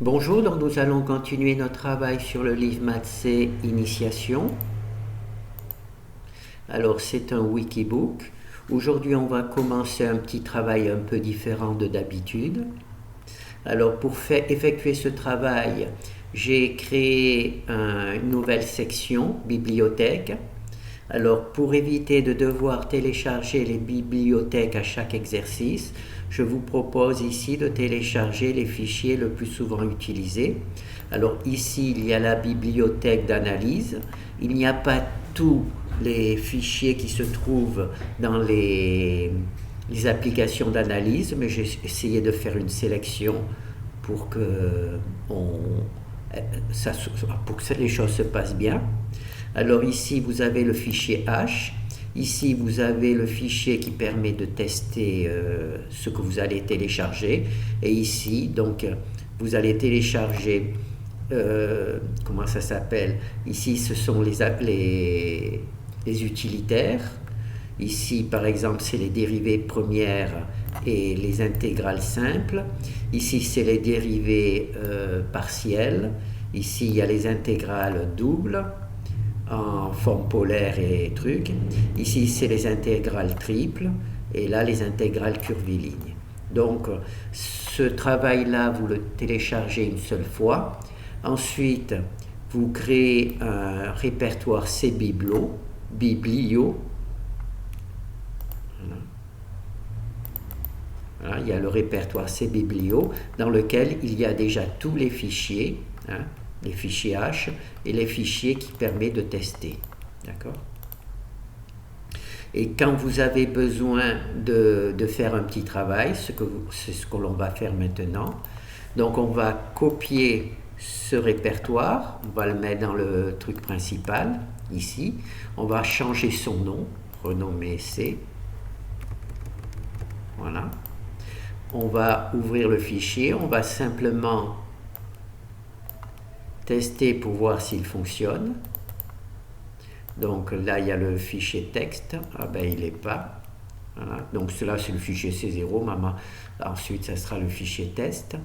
Bonjour, donc nous allons continuer notre travail sur le livre Maths C Initiation. Alors c'est un wikibook. Aujourd'hui on va commencer un petit travail un peu différent de d'habitude. Alors pour effectuer ce travail, j'ai créé une nouvelle section, bibliothèque. Alors pour éviter de devoir télécharger les bibliothèques à chaque exercice, je vous propose ici de télécharger les fichiers le plus souvent utilisés. Alors ici il y a la bibliothèque d'analyse. Il n'y a pas tous les fichiers qui se trouvent dans les applications d'analyse, mais j'ai essayé de faire une sélection pour que, pour que les choses se passent bien. Alors ici, vous avez le fichier H. Ici, vous avez le fichier qui permet de tester ce que vous allez télécharger. Et ici, donc, vous allez télécharger, comment ça s'appelle? Ici, ce sont les utilitaires. Ici, par exemple, c'est les dérivées premières et les intégrales simples. Ici, c'est les dérivées partielles. Ici, il y a les intégrales doubles en forme polaire et trucs. Ici, c'est les intégrales triples et là, les intégrales curvilignes. Donc, ce travail-là, vous le téléchargez une seule fois. Ensuite, vous créez un répertoire cbiblio. Voilà, il y a le répertoire cbiblio dans lequel il y a déjà tous les fichiers, les fichiers H et les fichiers qui permettent de tester. D'accord ? Et quand vous avez besoin de faire un petit travail, c'est ce que l'on va faire maintenant. Donc on va copier ce répertoire, on va le mettre dans le truc principal, ici. On va changer son nom, renommer C. Voilà. On va ouvrir le fichier, on va simplement tester pour voir s'il fonctionne. Donc là, il y a le fichier texte. Ah ben, il n'est pas. Voilà. Donc cela, c'est le fichier C0. Ensuite, ça sera le fichier test.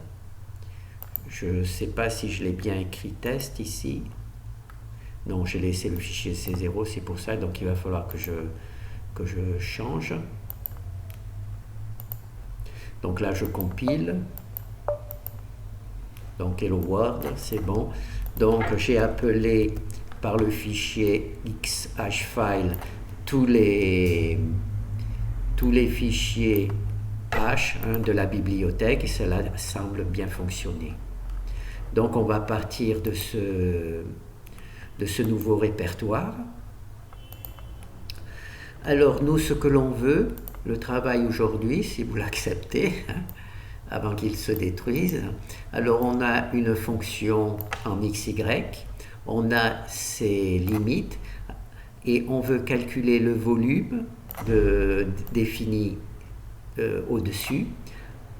Je ne sais pas si je l'ai bien écrit test ici. Non, j'ai laissé le fichier C0, c'est pour ça. Donc il va falloir que je change. Donc là, je compile. Donc Hello World, c'est bon. Donc j'ai appelé par le fichier xhfile tous les fichiers H de la bibliothèque et cela semble bien fonctionner. Donc on va partir de ce nouveau répertoire. Alors nous, ce que l'on veut, le travail aujourd'hui, si vous l'acceptez, avant qu'il se détruise. Alors on a une fonction en xy, on a ses limites et on veut calculer le volume défini au-dessus,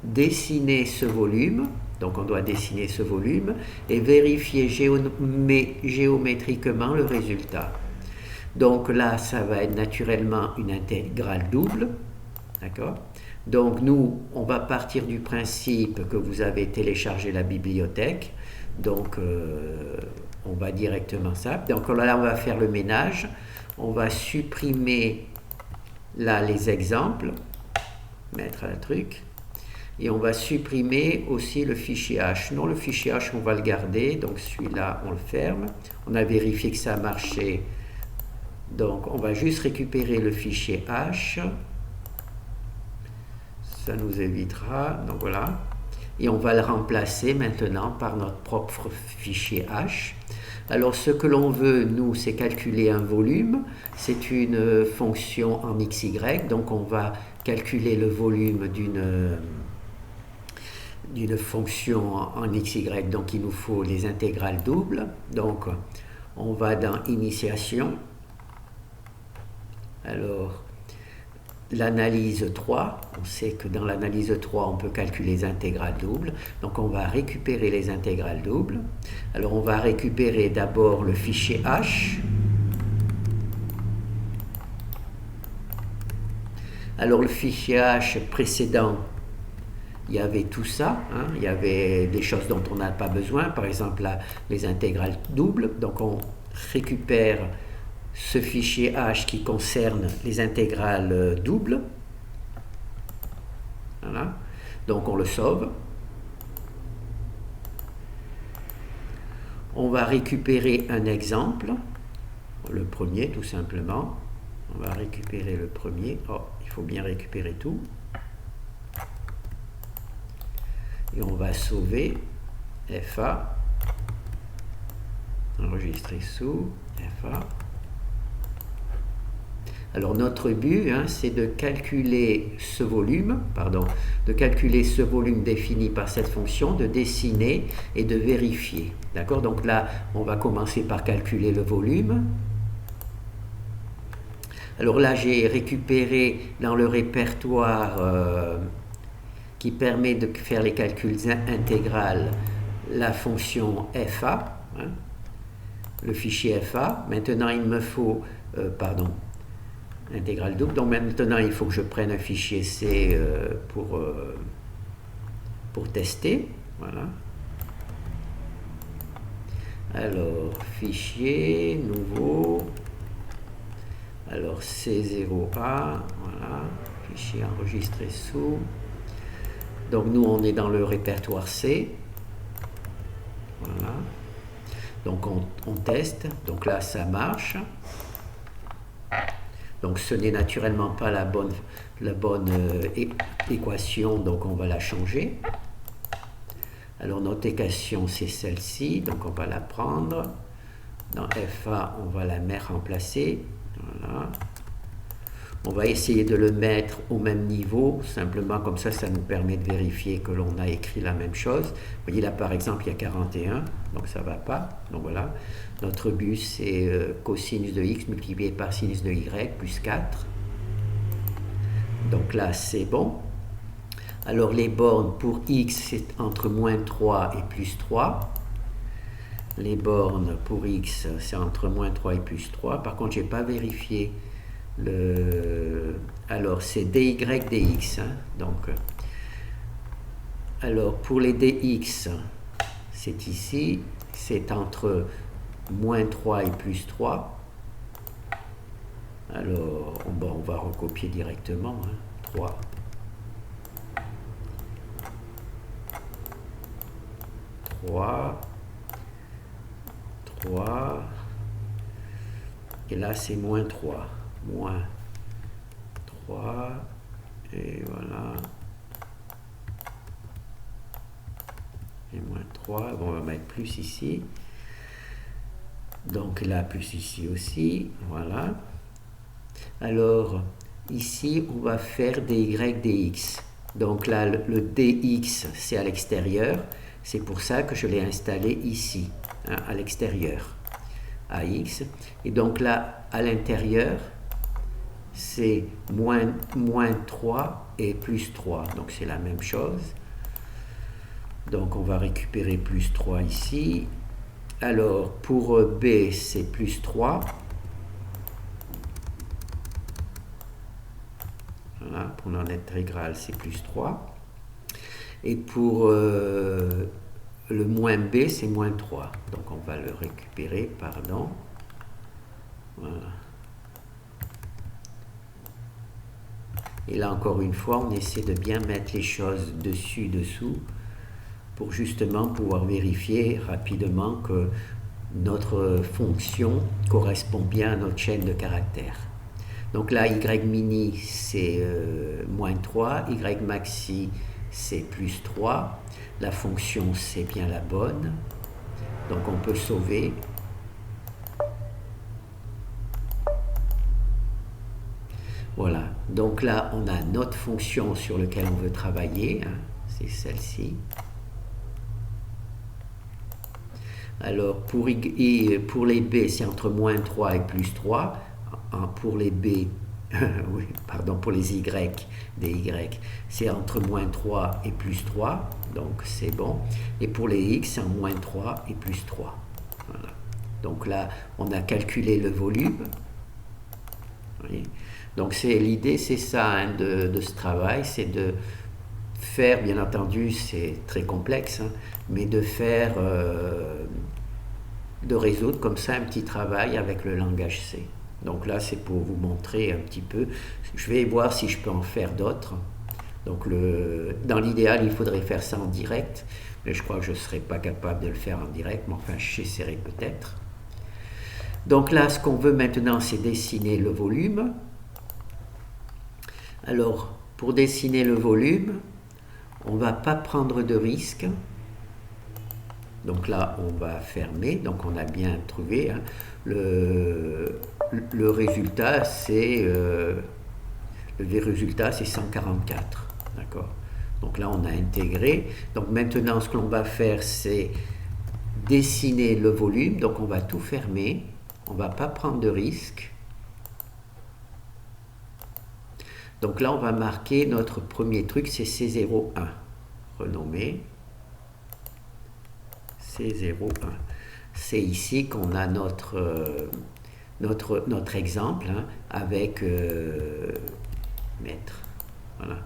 dessiner ce volume, donc on doit dessiner ce volume et vérifier géométriquement le résultat. Donc là, ça va être naturellement une intégrale double, d'accord ? Donc nous, on va partir du principe que vous avez téléchargé la bibliothèque. Donc on va directement ça. Donc là, on va faire le ménage. On va supprimer là les exemples, mettre un truc. Et on va supprimer aussi le fichier H. Non, le fichier H, on va le garder. Donc celui-là, on le ferme. On a vérifié que ça a marché. Donc on va juste récupérer le fichier H. Ça nous évitera, donc voilà, et on va le remplacer maintenant par notre propre fichier H. Alors ce que l'on veut, nous, c'est calculer un volume, c'est une fonction en xy, donc on va calculer le volume d'une fonction en xy, donc il nous faut les intégrales doubles. Donc on va dans Initiation, alors l'analyse 3, on sait que dans l'analyse 3, on peut calculer les intégrales doubles. Donc on va récupérer les intégrales doubles. Alors on va récupérer d'abord le fichier H. Alors le fichier H précédent, il y avait tout ça, hein. Il y avait des choses dont on n'a pas besoin, par exemple les intégrales doubles. Donc on récupère ce fichier H qui concerne les intégrales doubles. Voilà. Donc on le sauve. On va récupérer un exemple, le premier tout simplement. On va récupérer le premier. Oh, il faut bien récupérer tout. Et on va sauver FA, enregistrer sous FA. Alors notre but, hein, c'est de calculer ce volume, défini par cette fonction, de dessiner et de vérifier. D'accord? Donc là, on va commencer par calculer le volume. Alors là, j'ai récupéré dans le répertoire qui permet de faire les calculs intégrales la fonction FA, hein, le fichier FA. Maintenant, il me faut, intégrale double. Donc maintenant, il faut que je prenne un fichier C pour tester. Voilà. Alors, fichier, nouveau. Alors, C0A, voilà. Fichier enregistré sous. Donc nous, on est dans le répertoire C. Voilà. Donc on teste. Donc là, ça marche. Donc ce n'est naturellement pas la bonne équation, donc on va la changer. Alors notre équation, c'est celle-ci, donc on va la prendre. Dans FA, on va la remplacer. Voilà. On va essayer de le mettre au même niveau, simplement comme ça, ça nous permet de vérifier que l'on a écrit la même chose. Vous voyez là, par exemple, il y a 41, donc ça ne va pas. Donc voilà, notre but, c'est cosinus de x multiplié par sinus de y plus 4. Donc là, c'est bon. Alors les bornes pour x, c'est entre moins 3 et plus 3. Les bornes pour x, c'est entre moins 3 et plus 3. Par contre, je n'ai pas vérifié alors c'est dy dx, hein. Donc alors pour les dx, c'est ici, c'est entre moins 3 et plus 3. Alors bon, on va recopier directement, hein. 3 et là c'est moins 3, moins 3, et voilà, et moins 3, bon, on va mettre plus ici, donc là plus ici aussi, voilà. Alors ici on va faire dy dx, donc là le dx c'est à l'extérieur, c'est pour ça que je l'ai installé ici, hein, à l'extérieur, AX, et donc là à l'intérieur c'est moins 3 et plus 3, donc c'est la même chose. Donc on va récupérer plus 3 ici. Alors pour B c'est plus 3. Voilà, pour l'intégrale c'est plus 3. Et pour le moins B c'est moins 3. Donc on va le récupérer, pardon. Voilà. Et là, encore une fois, on essaie de bien mettre les choses dessus, dessous, pour justement pouvoir vérifier rapidement que notre fonction correspond bien à notre chaîne de caractères. Donc là, y mini, c'est moins 3, y maxi, c'est plus 3. La fonction, c'est bien la bonne. Donc on peut sauver. Voilà, donc là on a notre fonction sur laquelle on veut travailler, hein, c'est celle-ci. Alors pour les B c'est entre moins 3 et plus 3, pour les B, oui, pardon, pour les Y, des Y, c'est entre moins 3 et plus 3, donc c'est bon. Et pour les X c'est en moins 3 et plus 3. Voilà. Donc là on a calculé le volume. Vous voyez. Donc l'idée c'est ça, hein, de ce travail, c'est de faire, bien entendu, c'est très complexe, hein, mais de résoudre comme ça un petit travail avec le langage C. Donc là, c'est pour vous montrer un petit peu. Je vais voir si je peux en faire d'autres. Donc dans l'idéal, il faudrait faire ça en direct, mais je crois que je ne serai pas capable de le faire en direct, mais enfin, j'essaierai peut-être. Donc là, ce qu'on veut maintenant, c'est dessiner le volume. Alors, pour dessiner le volume, on ne va pas prendre de risque. Donc là, on va fermer. Donc on a bien trouvé. Hein. Le résultat, c'est le résultat, c'est 144. D'accord. Donc là, on a intégré. Donc maintenant, ce que l'on va faire, c'est dessiner le volume. Donc on va tout fermer. On ne va pas prendre de risque. Donc là, on va marquer notre premier truc, c'est C01. Renommer C01. C'est ici qu'on a notre exemple, hein, avec mettre. Voilà.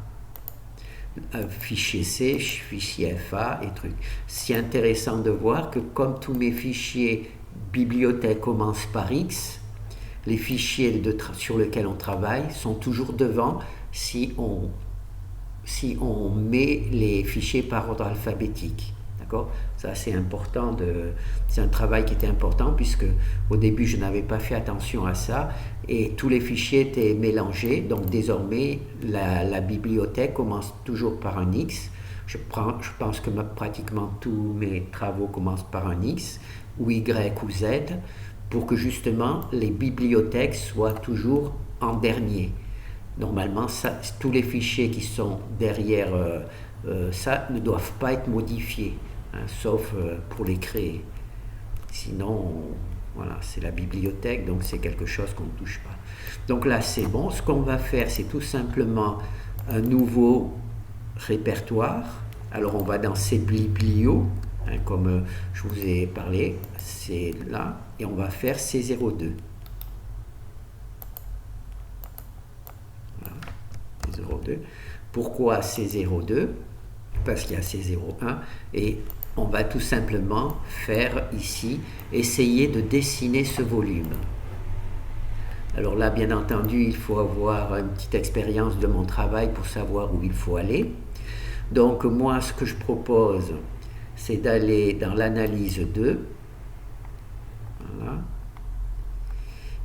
Fichier C, fichier FA et trucs. C'est intéressant de voir que comme tous mes fichiers bibliothèque commencent par X, les fichiers sur lesquels on travaille sont toujours devant si on met les fichiers par ordre alphabétique. D'accord ? Ça, c'est important. C'est un travail qui était important puisque au début, je n'avais pas fait attention à ça et tous les fichiers étaient mélangés. Donc désormais, la bibliothèque commence toujours par un X. Je pense que pratiquement tous mes travaux commencent par un X ou Y ou Z pour que justement les bibliothèques soient toujours en dernier. Normalement, tous les fichiers qui sont derrière ça ne doivent pas être modifiés, hein, sauf pour les créer. Sinon, voilà, c'est la bibliothèque, donc c'est quelque chose qu'on ne touche pas. Donc là, c'est bon. Ce qu'on va faire, c'est tout simplement un nouveau répertoire. Alors, on va dans ces biblios, hein, comme je vous ai parlé, c'est là, et on va faire C02. Pourquoi C02? Parce qu'il y a C01 et on va tout simplement faire ici, essayer de dessiner ce volume. Alors là, bien entendu, il faut avoir une petite expérience de mon travail pour savoir où il faut aller. Donc moi, ce que je propose, c'est d'aller dans l'analyse 2. Voilà.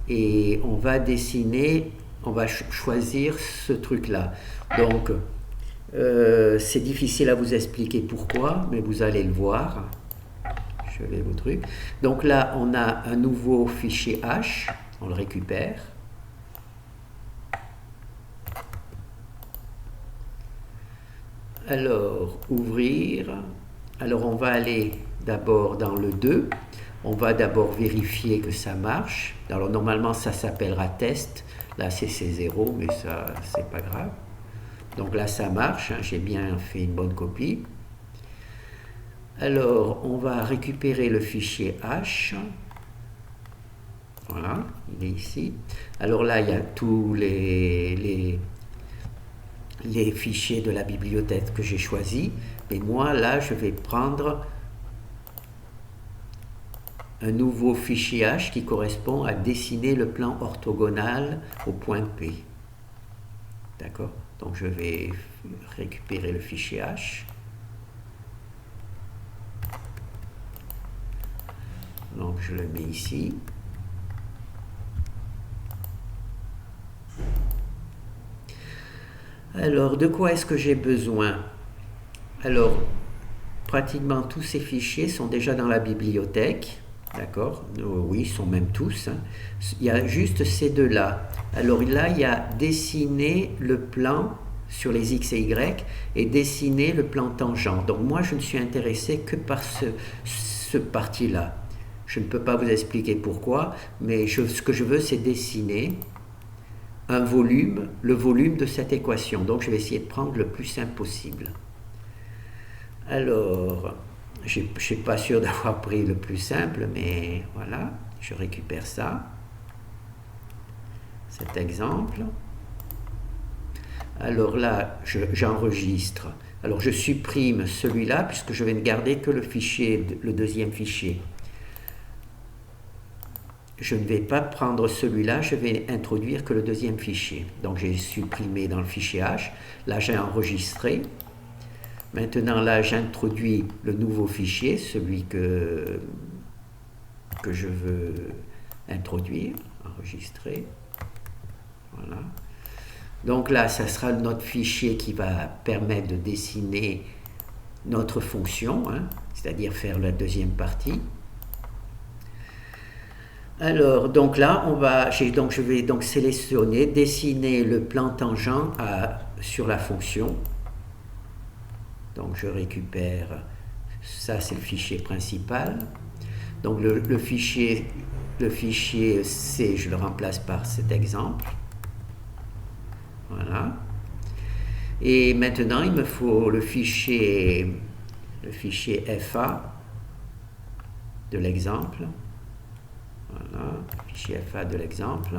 Et on va dessiner, on va choisir ce truc-là. Donc, c'est difficile à vous expliquer pourquoi, mais vous allez le voir. Je vais au truc. Donc là, on a un nouveau fichier H, on le récupère. Alors, ouvrir. Alors, on va aller d'abord dans le 2. On va d'abord vérifier que ça marche. Alors, normalement, ça s'appellera test. Là, c'est C0, mais ça, c'est pas grave. Donc là, ça marche. Hein, j'ai bien fait une bonne copie. Alors, on va récupérer le fichier H. Voilà, il est ici. Alors là, il y a tous les fichiers de la bibliothèque que j'ai choisis. Mais moi, là, je vais prendre un nouveau fichier H qui correspond à dessiner le plan orthogonal au point P. D'accord? Donc, je vais récupérer le fichier H. Donc, je le mets ici. Alors, de quoi est-ce que j'ai besoin? Alors, pratiquement tous ces fichiers sont déjà dans la bibliothèque. D'accord? Oui, ils sont même tous. Hein. Il y a juste ces deux-là. Alors là, il y a dessiner le plan sur les X et Y et dessiner le plan tangent. Donc moi, je ne suis intéressé que par ce parti-là. Je ne peux pas vous expliquer pourquoi, mais ce que je veux, c'est dessiner un volume, le volume de cette équation. Donc je vais essayer de prendre le plus simple possible. Alors, je ne suis pas sûr d'avoir pris le plus simple, mais voilà, je récupère ça, cet exemple. Alors là, j'enregistre Alors je supprime celui-là puisque je vais ne garder que le deuxième fichier. Je ne vais pas prendre celui-là, je vais introduire que le deuxième fichier. Donc j'ai supprimé dans le fichier H. Là j'ai enregistré. Maintenant là j'introduis le nouveau fichier, celui que je veux introduire, enregistrer. Voilà. Donc là, ça sera notre fichier qui va permettre de dessiner notre fonction, hein, c'est-à-dire faire la deuxième partie. Alors, donc là, je vais donc sélectionner, dessiner le plan tangent sur la fonction. Donc je récupère, ça c'est le fichier principal. Donc le fichier C, je le remplace par cet exemple. Voilà. Et maintenant, il me faut le fichier FA de l'exemple. Voilà, fichier FA de l'exemple.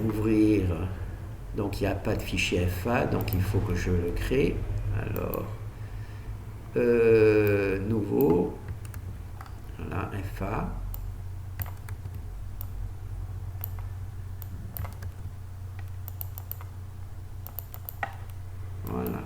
Ouvrir. Donc, il n'y a pas de fichier FA, donc il faut que je le crée. Alors, nouveau. Voilà, FA. Voilà.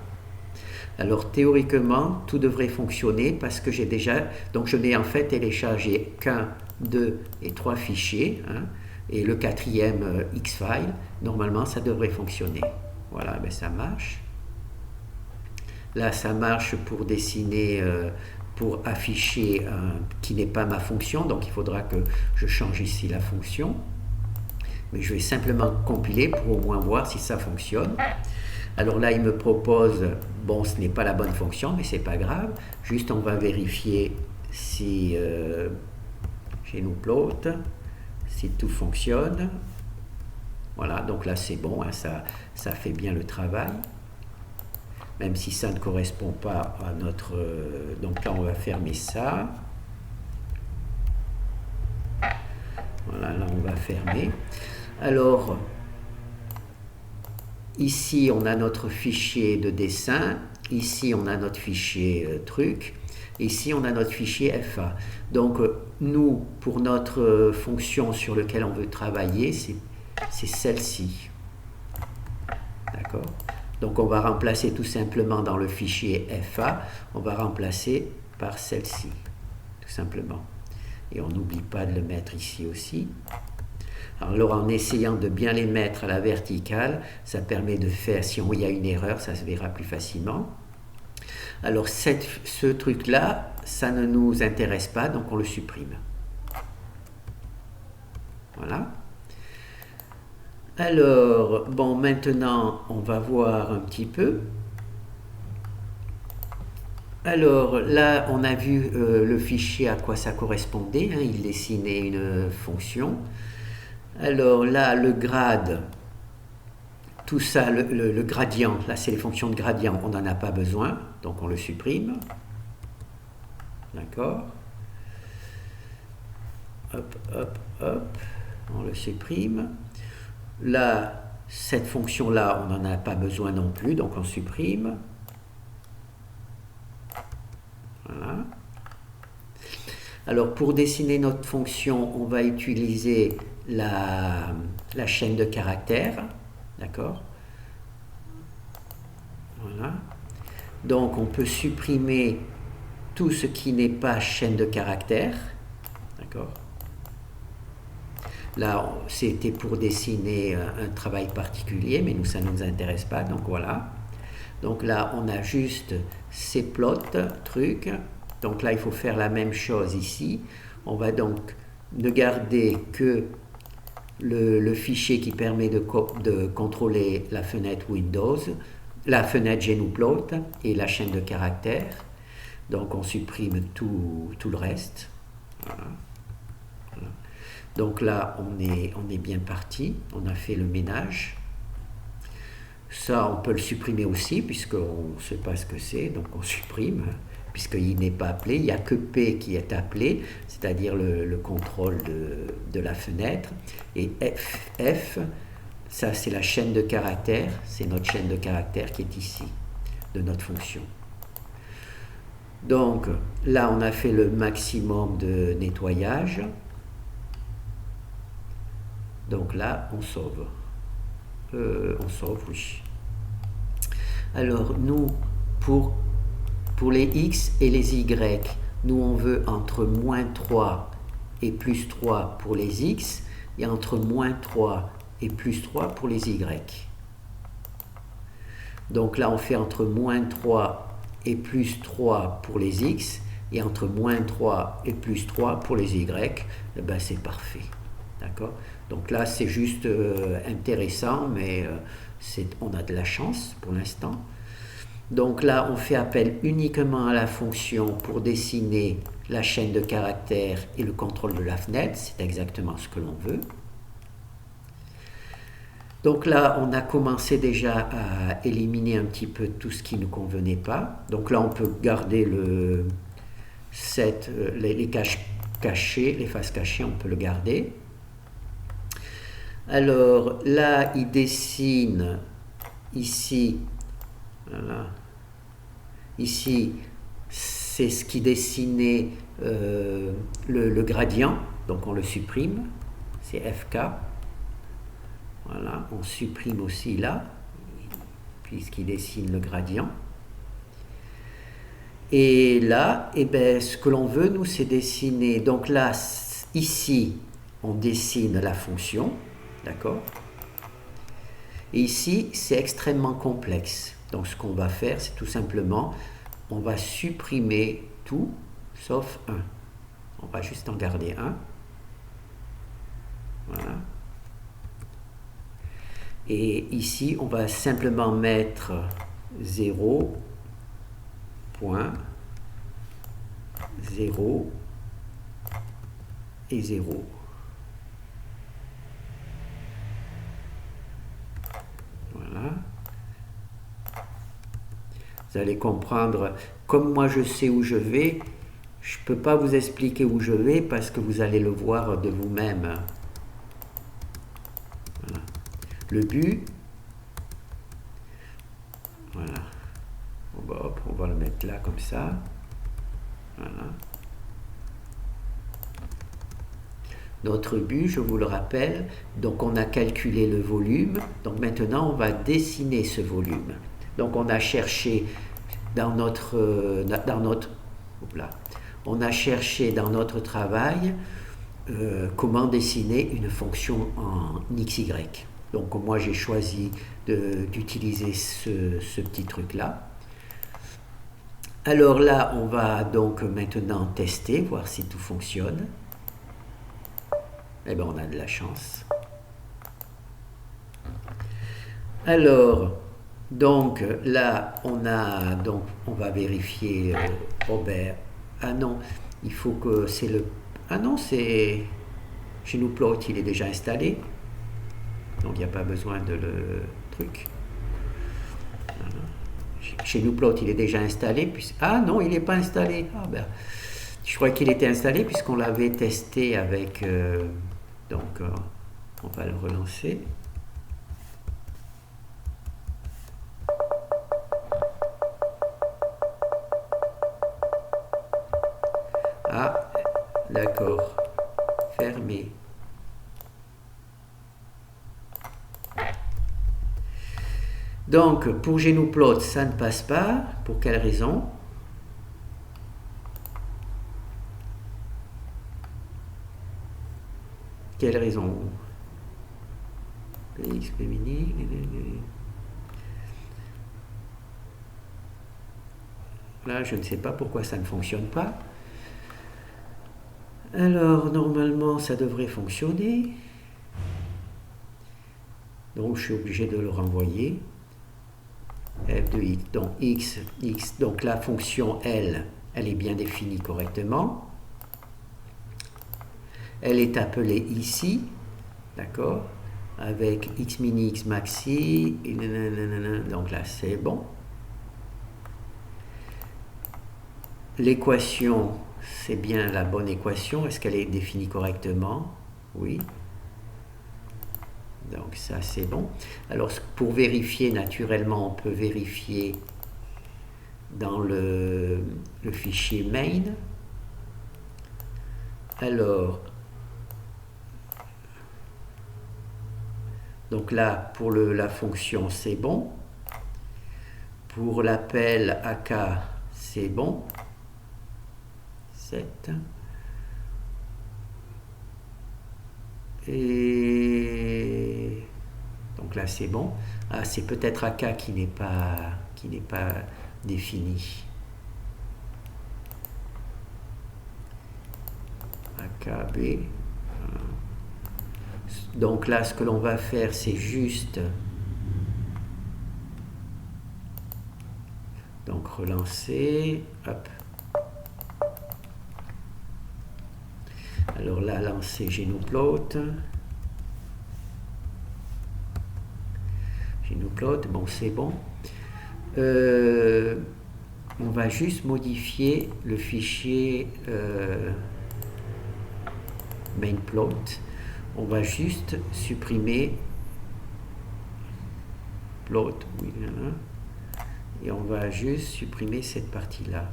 Alors théoriquement, tout devrait fonctionner parce que je n'ai en fait téléchargé qu'un, deux et trois fichiers, hein, et le quatrième Xfile, normalement ça devrait fonctionner. Voilà, ben ça marche. Là, ça marche pour dessiner, pour afficher qui n'est pas ma fonction, donc il faudra que je change ici la fonction. Mais je vais simplement compiler pour au moins voir si ça fonctionne. Alors là, il me propose, bon, ce n'est pas la bonne fonction, mais c'est pas grave. Juste, on va vérifier si GnuPlot, si tout fonctionne. Voilà, donc là, c'est bon, hein, ça fait bien le travail. Même si ça ne correspond pas à notre... donc là, on va fermer ça. Voilà, là, on va fermer. Alors... ici, on a notre fichier de dessin. Ici, on a notre fichier truc. Ici, on a notre fichier FA. Donc, nous, pour notre fonction sur laquelle on veut travailler, c'est celle-ci. D'accord? Donc, on va remplacer tout simplement dans le fichier FA, on va remplacer par celle-ci, tout simplement. Et on n'oublie pas de le mettre ici aussi. Alors en essayant de bien les mettre à la verticale, ça permet de faire, si il y a une erreur, ça se verra plus facilement. Alors ce truc-là, ça ne nous intéresse pas, donc on le supprime. Voilà. Alors, bon, maintenant, on va voir un petit peu. Alors là, on a vu le fichier à quoi ça correspondait, hein, il dessinait une fonction. Alors là, le grade, tout ça, le gradient, là c'est les fonctions de gradient, on n'en a pas besoin, donc on le supprime. D'accord. Hop, hop, hop, on le supprime. Là, cette fonction-là, on n'en a pas besoin non plus, donc on supprime. Voilà. Alors pour dessiner notre fonction, on va utiliser la chaîne de caractères, d'accord? Voilà. Donc on peut supprimer tout ce qui n'est pas chaîne de caractères, d'accord? Là, c'était pour dessiner un travail particulier, mais nous, ça ne nous intéresse pas, donc voilà. Donc là, on a juste ces plots, trucs. Donc là, il faut faire la même chose ici. On va donc ne garder que le fichier qui permet de contrôler la fenêtre Windows, la fenêtre GnuPlot et la chaîne de caractères. Donc on supprime tout le reste. Voilà. Voilà. Donc là, on est bien parti. On a fait le ménage. Ça, on peut le supprimer aussi, puisqu'on ne sait pas ce que c'est, donc on supprime, puisqu'il n'est pas appelé. Il n'y a que P qui est appelé, c'est-à-dire le contrôle de la fenêtre. Et F, Ça, c'est la chaîne de caractères. C'est notre chaîne de caractères qui est ici, de notre fonction. Donc, là, on a fait le maximum de nettoyage. Donc là, on sauve. On sauve, oui. Alors, nous, pour les x et les y, nous, on veut entre moins 3 et plus 3 pour les x, et entre moins 3 et plus 3 pour les y. Donc là, on fait entre moins 3 et plus 3 pour les x, et entre moins 3 et plus 3 pour les y. Eh ben, c'est parfait. D'accord? Donc là, c'est juste intéressant, mais on a de la chance pour l'instant. Donc là, on fait appel uniquement à la fonction pour dessiner la chaîne de caractères et le contrôle de la fenêtre. C'est exactement ce que l'on veut. Donc là, on a commencé déjà à éliminer un petit peu tout ce qui ne nous convenait pas. Donc là, on peut garder les cachés, les faces cachées, on peut le garder. Alors là, il dessine ici, voilà. Ici, c'est ce qui dessinait le gradient, donc on le supprime, c'est FK. Voilà, on supprime aussi là, puisqu'il dessine le gradient. Et là, eh ben, ce que l'on veut, nous, c'est dessiner. Donc là, ici, on dessine la fonction, d'accord? Et ici, c'est extrêmement complexe. Donc ce qu'on va faire, c'est tout simplement, on va supprimer tout sauf 1. On va juste en garder un. Voilà. Et ici, on va simplement mettre 0, point, 0 et 0. Voilà. Vous allez comprendre, comme moi je sais où je vais, je ne peux pas vous expliquer où je vais parce que vous allez le voir de vous-même. Voilà. Le but, voilà, on va le mettre là comme ça. Voilà. Notre but, je vous le rappelle, donc on a calculé le volume, donc maintenant on va dessiner ce volume. Donc on a cherché dans notre travail comment dessiner une fonction en XY. Donc moi j'ai choisi d'utiliser ce petit truc là. Alors là on va donc maintenant tester, voir si tout fonctionne. Eh bien on a de la chance. Alors donc là on va vérifier ah non, il faut que c'est le c'est GnuPlot, il est déjà installé, donc il n'y a pas besoin de le truc. GnuPlot il est déjà installé, ah non, il n'est pas installé. Je crois qu'il était installé puisqu'on l'avait testé avec on va le relancer. Ah, d'accord. Fermé. Donc, pour GnuPlot, ça ne passe pas. Pour quelle raison? Quelle raison? XP mini. Là, je ne sais pas pourquoi ça ne fonctionne pas. Alors, normalement, ça devrait fonctionner. Donc, je suis obligé de le renvoyer. F de x, donc x, donc la fonction L, elle est bien définie correctement. Elle est appelée ici, d'accord, avec x mini, x maxi, et nanana, donc là c'est bon. L'équation, c'est bien la bonne équation. Est-ce qu'elle est définie correctement? Oui. Donc ça c'est bon. Alors pour vérifier, naturellement, on peut vérifier dans le fichier main. Alors, donc là, pour la fonction, c'est bon. Pour l'appel AK, c'est bon. 7. Et donc là, c'est bon. Ah, c'est peut-être AK qui n'est pas défini. AKB. Donc là, ce que l'on va faire, c'est juste donc relancer. Hop. Alors là, lancer GNU-Plot. GNU-Plot, bon, c'est bon. On va juste modifier le fichier mainplot. On va juste supprimer plot, oui, et on va juste supprimer cette partie-là.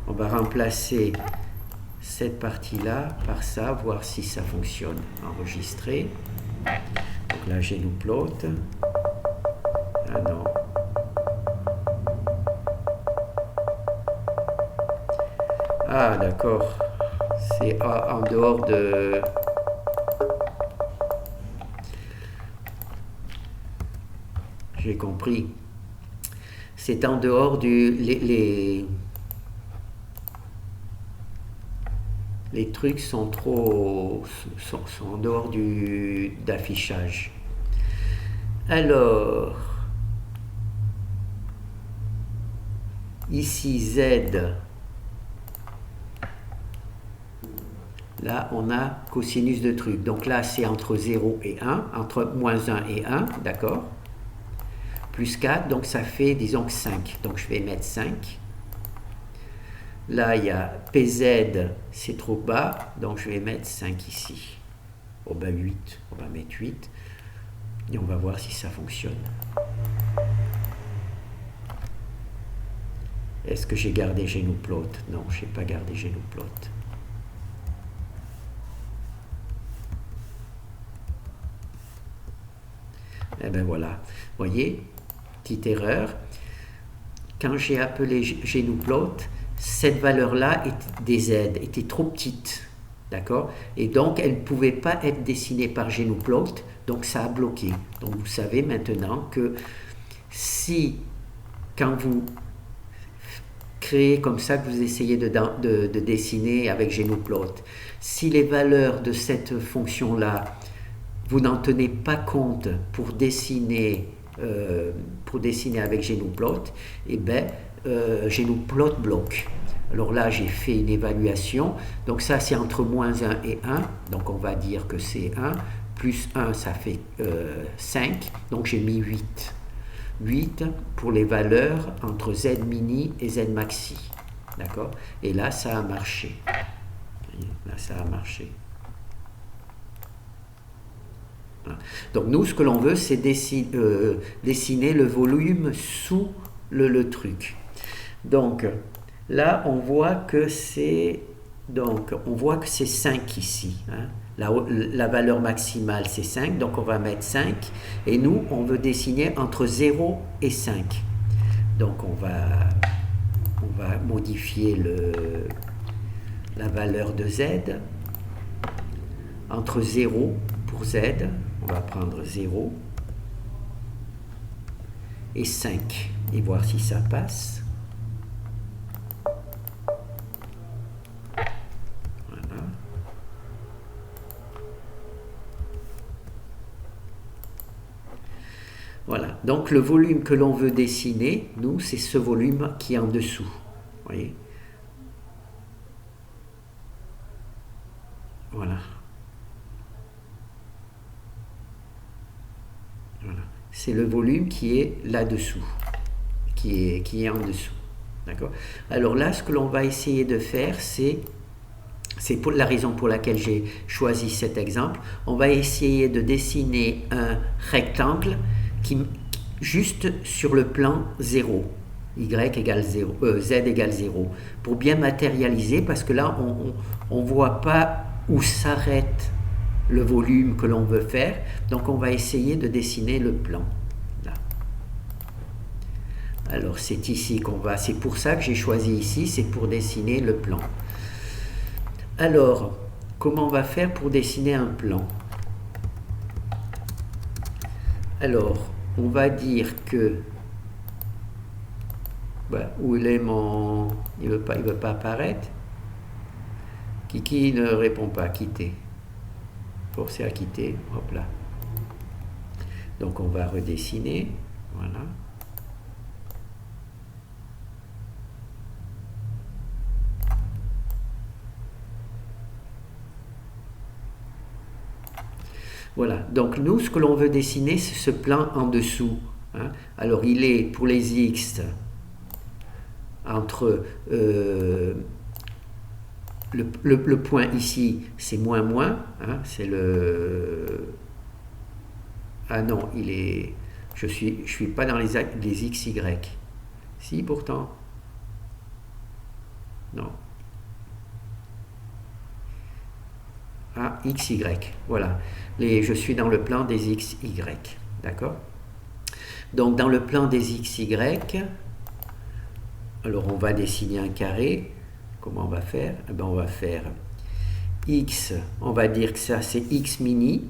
On va remplacer cette partie-là par ça, voir si ça fonctionne. Enregistrer. Donc là, GNU-Plot. Ah non. Ah d'accord. C'est en dehors de... J'ai compris. C'est en dehors du... Les trucs sont trop... sont en dehors d'affichage. Alors... Ici, Z... Là, on a cosinus de truc. Donc là, c'est entre 0 et 1, entre moins 1 et 1, d'accord? Plus 4, donc ça fait, disons que 5. Donc je vais mettre 5. Là, il y a PZ, c'est trop bas, donc je vais mettre 5 ici. Oh ben 8, on va mettre 8. Et on va voir si ça fonctionne. Est-ce que j'ai gardé GNU-Plot? Non, je n'ai pas gardé GNU-Plot. Et ben voilà, voyez, petite erreur. Quand j'ai appelé GNU-Plot, cette valeur-là des Z était trop petite, d'accord? Et donc, elle ne pouvait pas être dessinée par GNU-Plot, donc ça a bloqué. Donc, vous savez maintenant que si, quand vous créez comme ça, que vous essayez de dessiner avec GNU-Plot, si les valeurs de cette fonction-là, vous n'en tenez pas compte pour dessiner avec GNU-Plot, et bien GNU-Plot bloque. Alors là, j'ai fait une évaluation. Donc ça, c'est entre moins 1 et 1. Donc on va dire que c'est 1. Plus 1, ça fait 5. Donc j'ai mis 8. 8 pour les valeurs entre Z mini et Z maxi. D'accord? Et là, ça a marché. Là, ça a marché. Donc nous, ce que l'on veut, c'est dessiner le volume sous le truc. Donc là, on voit que c'est 5 ici. Hein. La valeur maximale, c'est 5, donc on va mettre 5. Et nous, on veut dessiner entre 0 et 5. Donc on va modifier la valeur de Z. Entre 0 pour Z, on va prendre 0 et 5 et voir si ça passe. Voilà. Voilà. Donc le volume que l'on veut dessiner, nous, c'est ce volume qui est en dessous. Vous voyez? Voilà. C'est le volume qui est là-dessous, qui est en dessous. D'accord? Alors là, ce que l'on va essayer de faire, c'est c'est pour la raison pour laquelle j'ai choisi cet exemple. On va essayer de dessiner un rectangle juste sur le plan 0. Y égale 0, Z égale 0. Pour bien matérialiser, parce que là, on ne voit pas où s'arrête le volume que l'on veut faire. Donc, on va essayer de dessiner le plan. Là. Alors, c'est ici qu'on va... C'est pour ça que j'ai choisi ici, c'est pour dessiner le plan. Alors, comment on va faire pour dessiner un plan? Alors, on va dire que... où il est mon... Il veut pas apparaître. Kiki ne répond pas, quitter. Forcer à quitter, hop là. Donc on va redessiner, voilà. Voilà, donc nous, ce que l'on veut dessiner, c'est ce plan en dessous. Hein. Alors il est pour les X entre le point ici, c'est moins moins, hein, c'est le... Ah non, il est... Je suis pas dans les XY. Si, pourtant. Non. Ah, XY, voilà. Je suis dans le plan des XY, d'accord? Donc, dans le plan des XY, alors on va dessiner un carré. Comment on va faire? Eh bien, on va faire X, on va dire que ça c'est X mini,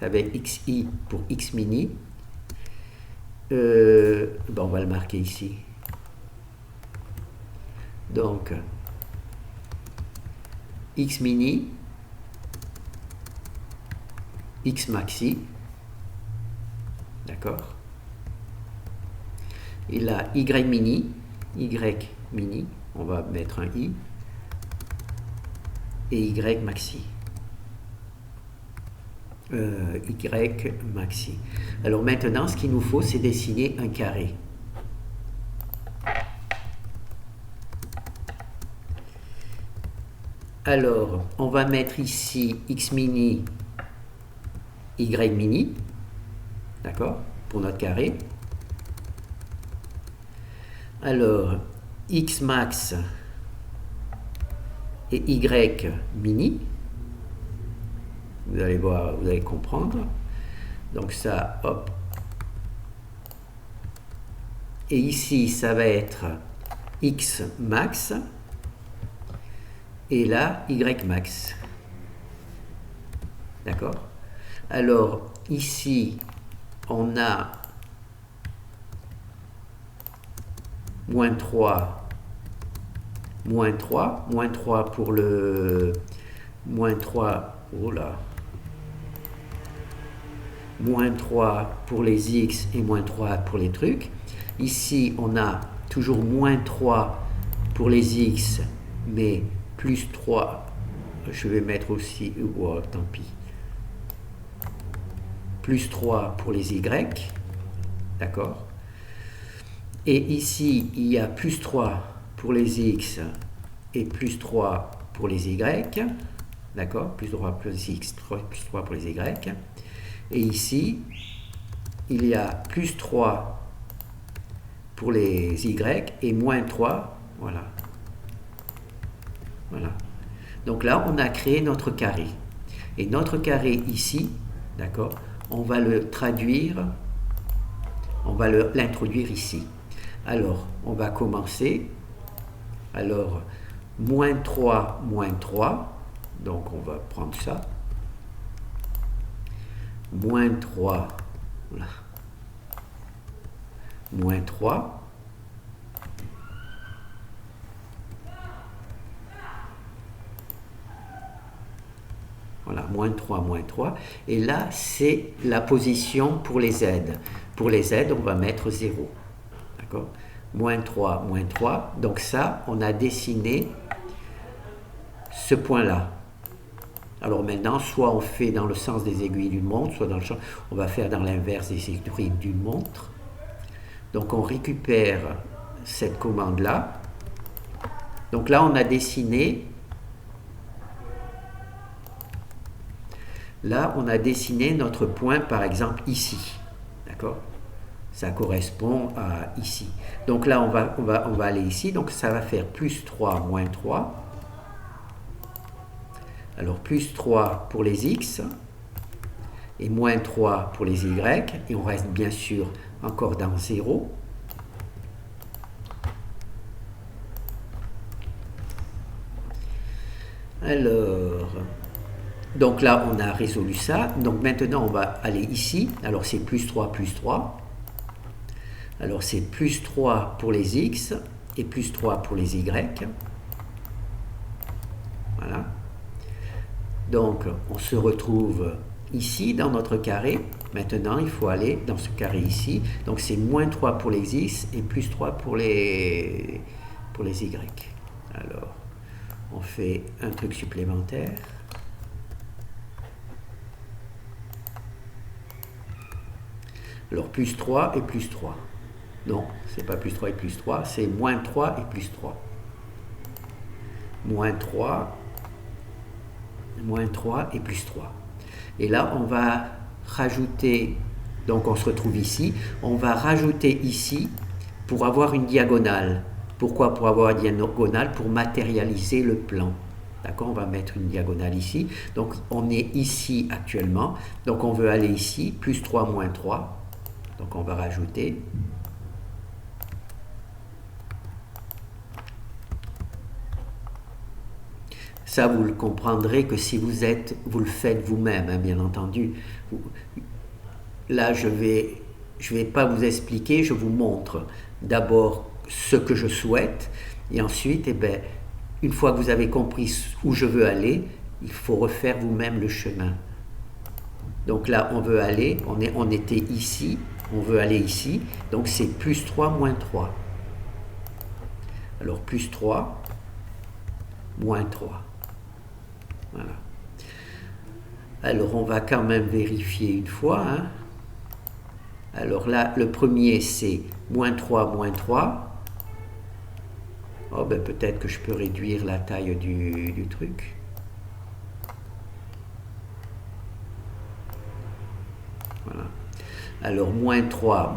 ça va être XI pour X mini. Ben, on va le marquer ici. Donc, X mini, X maxi, d'accord? Et là, Y mini, on va mettre un I, et Y maxi. Y maxi. Alors maintenant, ce qu'il nous faut, c'est dessiner un carré. Alors, on va mettre ici X mini, Y mini, d'accord, pour notre carré. Alors, X max et Y mini. Vous allez voir, vous allez comprendre. Donc ça, hop. Et ici, ça va être X max. Et là, Y max. D'accord? Alors, ici, on a moins 3 pour le... Moins 3, oh là. Moins 3 pour les X et moins 3 pour les trucs. Ici, on a toujours moins 3 pour les X, mais plus 3, je vais mettre aussi, oh, tant pis, plus 3 pour les Y, d'accord? Et ici, il y a plus 3 pour les X et plus 3 pour les Y, d'accord? Plus 3 pour les X, plus 3 pour les Y. Et ici, il y a plus 3 pour les Y et moins 3, voilà. Voilà. Donc là, on a créé notre carré. Et notre carré ici, d'accord, on va le traduire, on va l'introduire ici. Alors, on va commencer. Alors, moins 3, donc on va prendre ça. Moins 3, voilà. Moins 3. Voilà, moins 3. Et là, c'est la position pour les Z. Pour les Z, on va mettre 0. D'accord? Moins 3. Donc ça, on a dessiné ce point-là. Alors maintenant, soit on fait dans le sens des aiguilles d'une montre, soit dans le sens, on va faire dans l'inverse des aiguilles d'une montre. Donc on récupère cette commande-là. Donc là, on a dessiné Là, on a dessiné notre point, par exemple, ici. D'accord? Ça correspond à ici. Donc là, on va aller ici. Donc ça va faire plus 3, moins 3. Alors plus 3 pour les x et moins 3 pour les y. Et on reste bien sûr encore dans 0. Alors, donc là, on a résolu ça. Donc maintenant, on va aller ici. Alors c'est plus 3, plus 3. Alors c'est plus 3 pour les x et plus 3 pour les y. Voilà. Donc on se retrouve ici dans notre carré. Maintenant il faut aller dans ce carré ici. Donc c'est moins 3 pour les x et plus 3 pour les y. Alors on fait un truc supplémentaire. Alors plus 3 et plus 3. Non, c'est pas plus 3 et plus 3, c'est moins 3 et plus 3. Moins 3 et plus 3. Et là, on va rajouter, donc on se retrouve ici, on va rajouter ici pour avoir une diagonale. Pourquoi pour avoir une diagonale? Pour matérialiser le plan. D'accord? On va mettre une diagonale ici. Donc on est ici actuellement. Donc on veut aller ici, plus 3, moins 3. Donc on va rajouter. Ça, vous le comprendrez que si vous le faites vous-même, hein, bien entendu. Là, je vais pas vous expliquer, je vous montre d'abord ce que je souhaite, et ensuite, une fois que vous avez compris où je veux aller, il faut refaire vous-même le chemin. Donc là, on veut aller, on était ici, on veut aller ici, donc c'est plus 3, moins 3. Alors, plus 3, moins 3. Voilà. Alors on va quand même vérifier une fois. Hein. Alors là, le premier c'est moins 3, moins 3. Oh ben peut-être que je peux réduire la taille du truc. Voilà. Alors moins 3,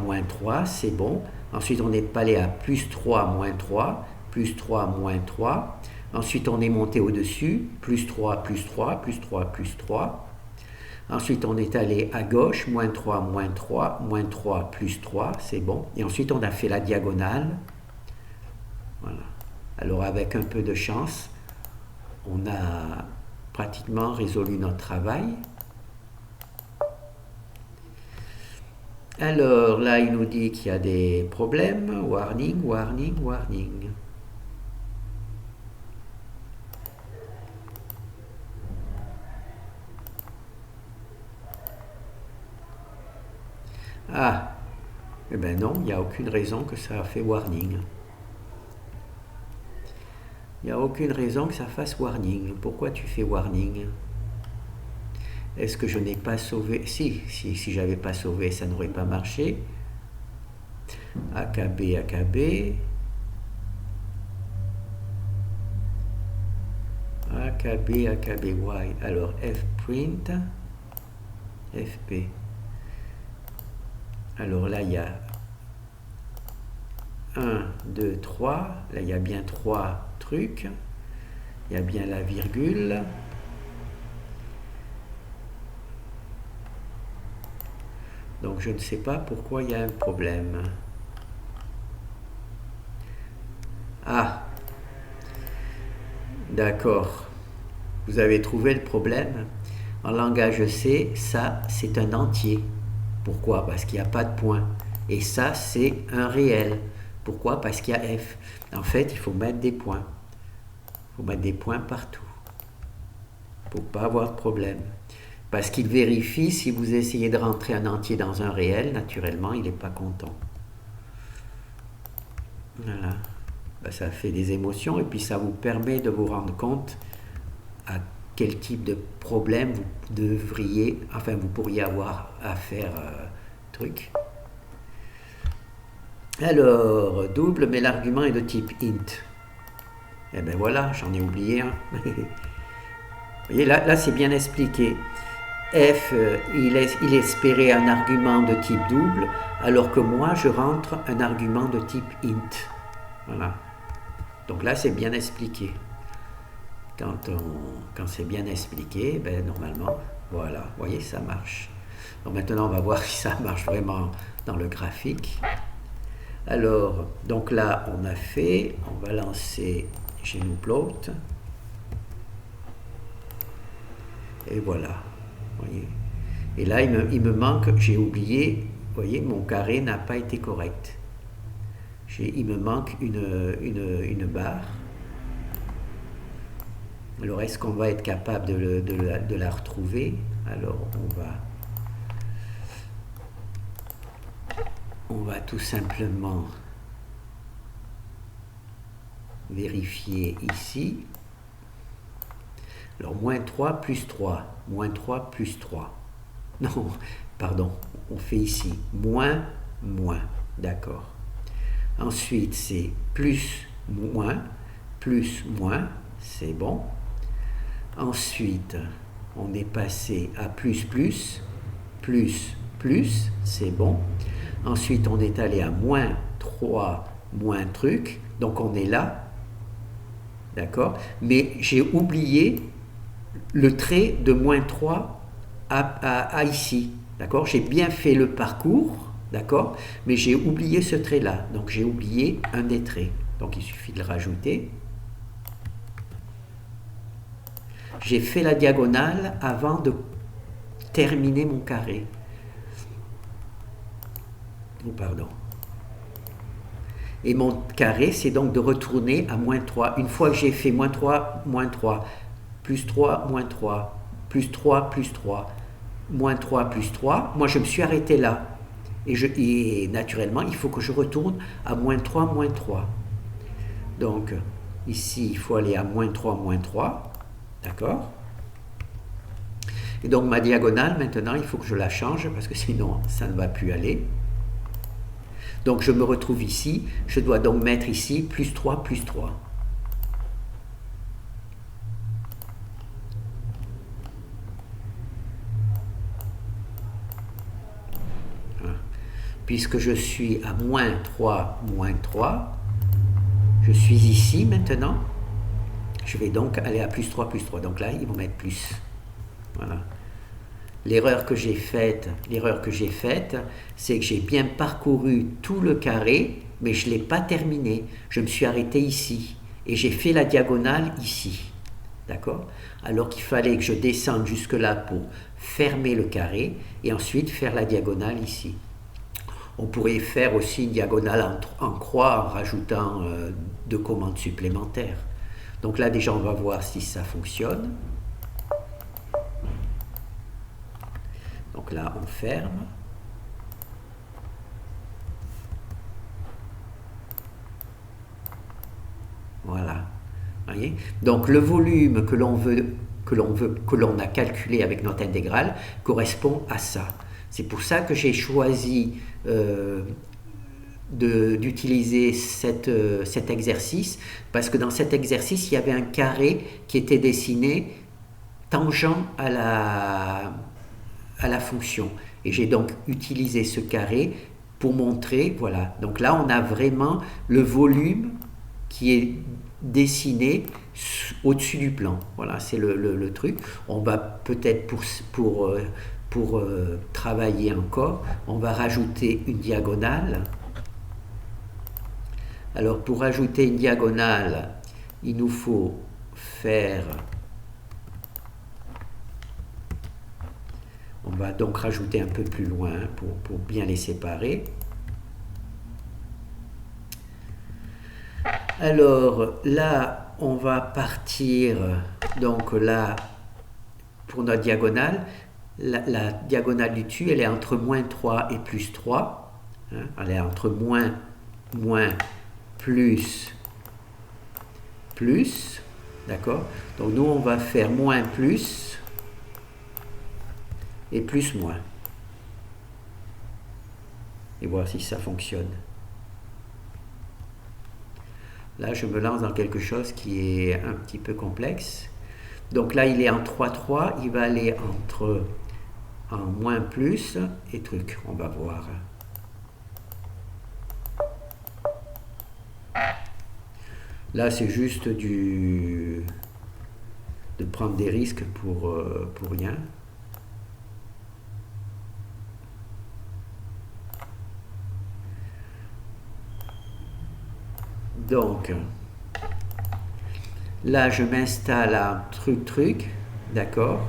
c'est bon. Ensuite on est allé à plus 3, moins 3, plus 3, moins 3. Ensuite, on est monté au-dessus, plus 3, plus 3, plus 3, plus 3. Ensuite, on est allé à gauche, moins 3, moins 3, moins 3, plus 3, c'est bon. Et ensuite, on a fait la diagonale. Voilà. Alors, avec un peu de chance, on a pratiquement résolu notre travail. Alors, là, il nous dit qu'il y a des problèmes. Warning, warning, warning. Ah, eh bien non, il n'y a aucune raison que ça a fait warning. Il n'y a aucune raison que ça fasse warning. Pourquoi tu fais warning? Est-ce que je n'ai pas sauvé? Si j'avais pas sauvé, ça n'aurait pas marché. AKB, AKB. AKB, AKBY. Alors fprint, FP. Alors là, il y a 1, 2, 3. Là, il y a bien 3 trucs. Il y a bien la virgule. Donc, je ne sais pas pourquoi il y a un problème. Ah, d'accord. Vous avez trouvé le problème. En langage C, ça, c'est un entier. Pourquoi? Parce qu'il n'y a pas de point. Et ça, c'est un réel. Pourquoi? Parce qu'il y a F. En fait, il faut mettre des points. Il faut mettre des points partout. Pour ne pas avoir de problème. Parce qu'il vérifie si vous essayez de rentrer un entier dans un réel, naturellement, il n'est pas content. Voilà. Ben, ça fait des émotions et puis ça vous permet de vous rendre compte à quel type de problème vous pourriez avoir à faire truc. Alors, double, mais l'argument est de type int. Eh bien voilà, j'en ai oublié un. Vous voyez, là c'est bien expliqué. F, il espérait un argument de type double, alors que moi, je rentre un argument de type int. Voilà. Donc là, c'est bien expliqué. Quand c'est bien expliqué, ben, normalement, voilà, vous voyez, ça marche. Donc maintenant, on va voir si ça marche vraiment dans le graphique. Alors, donc là, on a fait, on va lancer GnuPlot. Et voilà, voyez. Et là, il me manque, j'ai oublié, vous voyez, mon carré n'a pas été correct. Il me manque une barre. Alors, est-ce qu'on va être capable de la retrouver? Alors, on va tout simplement vérifier ici. Alors, moins 3 plus 3, moins 3 plus 3. Non, pardon, on fait ici moins, moins, d'accord. Ensuite, c'est plus, moins, c'est bon. Ensuite, on est passé à plus, c'est bon. Ensuite, on est allé à moins 3, moins truc, donc on est là, d'accord. Mais j'ai oublié le trait de moins 3 à ici, d'accord. J'ai bien fait le parcours, d'accord, mais j'ai oublié ce trait-là, donc j'ai oublié un des traits. Donc il suffit de le rajouter. J'ai fait la diagonale avant de terminer mon carré. Oh, pardon. Et mon carré, c'est donc de retourner à moins 3. Une fois que j'ai fait moins 3, plus 3, moins 3, plus 3, plus 3, moins 3, plus 3, moi je me suis arrêté là. Et naturellement, il faut que je retourne à moins 3, moins 3. Donc, ici, il faut aller à moins 3, d'accord. Et donc, ma diagonale, maintenant, il faut que je la change, parce que sinon, ça ne va plus aller. Donc, je me retrouve ici. Je dois donc mettre ici plus 3, plus 3. Puisque je suis à moins 3, je suis ici maintenant. Je vais donc aller à plus 3. Donc là, ils vont mettre plus. Voilà. L'erreur que j'ai faite, c'est que j'ai bien parcouru tout le carré, mais je ne l'ai pas terminé. Je me suis arrêté ici et j'ai fait la diagonale ici. D'accord? Alors qu'il fallait que je descende jusque-là pour fermer le carré et ensuite faire la diagonale ici. On pourrait faire aussi une diagonale en croix en rajoutant deux commandes supplémentaires. Donc là, déjà, on va voir si ça fonctionne. Donc là, on ferme. Voilà. Voyez? Donc le volume que l'on a calculé avec notre intégrale correspond à ça. C'est pour ça que j'ai choisi d'utiliser cet exercice, parce que dans cet exercice, il y avait un carré qui était dessiné tangent à la fonction. Et j'ai donc utilisé ce carré pour montrer, voilà. Donc là, on a vraiment le volume qui est dessiné au-dessus du plan. Voilà, c'est le truc. On va peut-être pour travailler encore, on va rajouter une diagonale. Alors pour rajouter une diagonale, il nous faut faire... On va donc rajouter un peu plus loin pour bien les séparer. Alors là, on va partir, donc là, pour notre diagonale, la diagonale du dessus, elle est entre moins 3 et plus 3. Hein, elle est entre moins, plus, d'accord? Donc nous, on va faire moins, plus, et plus, moins. Et voir si ça fonctionne. Là, je me lance dans quelque chose qui est un petit peu complexe. Donc là, il est en 3, 3. Il va aller entre en moins plus et truc. On va voir. Là, c'est juste de prendre des risques pour rien. Donc, là, je m'installe à truc, d'accord.